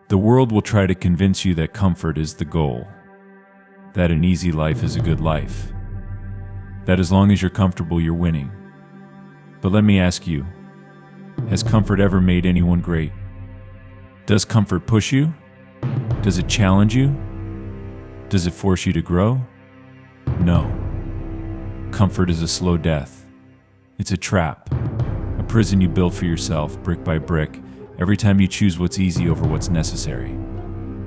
The world will try to convince you that comfort is the goal, that an easy life is a good life, that as long as you're comfortable, you're winning. But let me ask you, has comfort ever made anyone great? Does comfort push you? Does it challenge you? Does it force you to grow? No. Comfort is a slow death. It's a trap, a prison you build for yourself, brick by brick, every time you choose what's easy over what's necessary.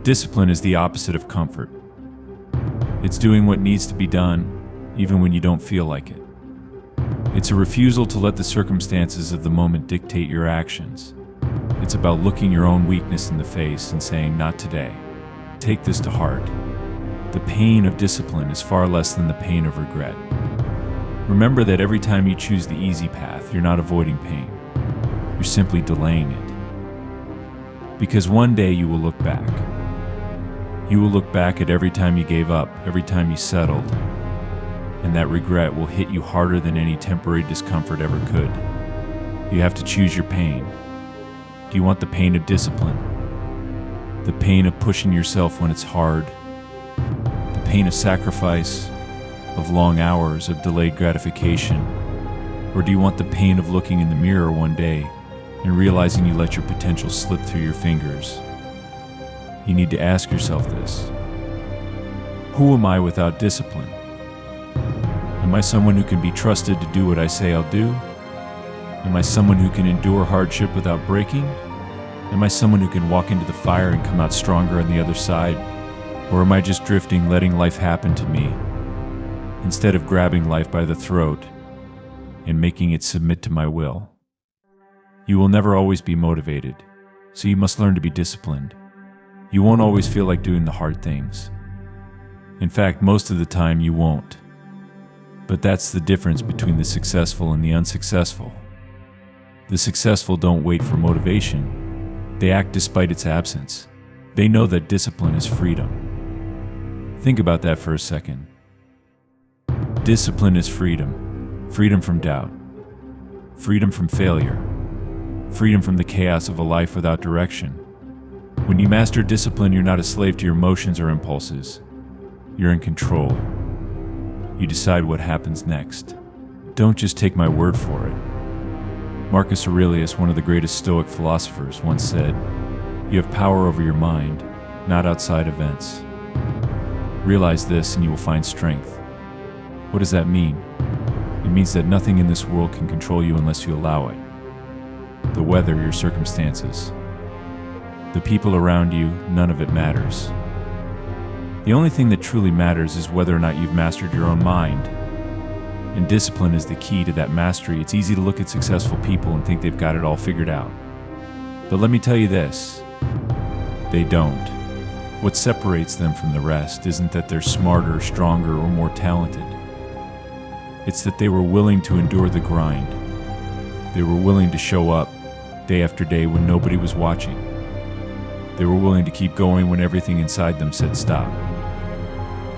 Discipline is the opposite of comfort. It's doing what needs to be done, even when you don't feel like it. It's a refusal to let the circumstances of the moment dictate your actions. It's about looking your own weakness in the face and saying, "Not today." Take this to heart. The pain of discipline is far less than the pain of regret. Remember that every time you choose the easy path, you're not avoiding pain. You're simply delaying it. Because one day you will look back. You will look back at every time you gave up, every time you settled, and that regret will hit you harder than any temporary discomfort ever could. You have to choose your pain. Do you want the pain of discipline? The pain of pushing yourself when it's hard? The pain of sacrifice, of long hours, of delayed gratification? Or do you want the pain of looking in the mirror one day and realizing you let your potential slip through your fingers? You need to ask yourself this. Who am I without discipline? Am I someone who can be trusted to do what I say I'll do? Am I someone who can endure hardship without breaking? Am I someone who can walk into the fire and come out stronger on the other side? Or am I just drifting, letting life happen to me, instead of grabbing life by the throat and making it submit to my will? You will never always be motivated, so you must learn to be disciplined. You won't always feel like doing the hard things. In fact, most of the time you won't. But that's the difference between the successful and the unsuccessful. The successful don't wait for motivation. They act despite its absence. They know that discipline is freedom. Think about that for a second. Discipline is freedom. Freedom from doubt. Freedom from failure. Freedom from the chaos of a life without direction. When you master discipline, you're not a slave to your emotions or impulses. You're in control. You decide what happens next. Don't just take my word for it. Marcus Aurelius, one of the greatest Stoic philosophers, once said, "You have power over your mind, not outside events." Realize this and you will find strength. What does that mean? It means that nothing in this world can control you unless you allow it. The weather, your circumstances, the people around you, none of it matters. The only thing that truly matters is whether or not you've mastered your own mind. And discipline is the key to that mastery. It's easy to look at successful people and think they've got it all figured out. But let me tell you this, they don't. What separates them from the rest isn't that they're smarter, stronger, or more talented. It's that they were willing to endure the grind. They were willing to show up day after day when nobody was watching. They were willing to keep going when everything inside them said stop.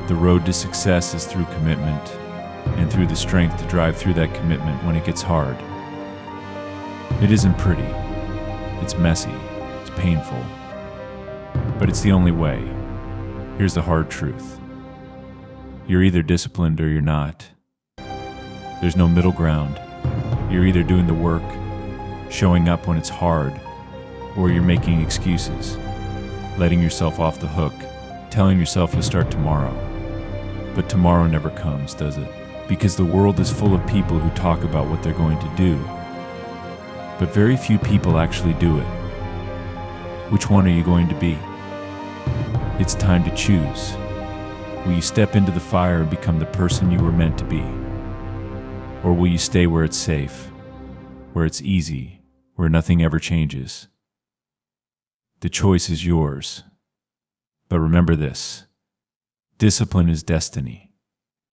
The road to success is through commitment, and through the strength to drive through that commitment when it gets hard. It isn't pretty. It's messy. It's painful. But it's the only way. Here's the hard truth. You're either disciplined or you're not. There's no middle ground. You're either doing the work, showing up when it's hard, or you're making excuses, letting yourself off the hook, telling yourself you'll start tomorrow. But tomorrow never comes, does it? Because the world is full of people who talk about what they're going to do, but very few people actually do it. Which one are you going to be? It's time to choose. Will you step into the fire and become the person you were meant to be? Or will you stay where it's safe, where it's easy, where nothing ever changes? The choice is yours. But remember this, discipline is destiny.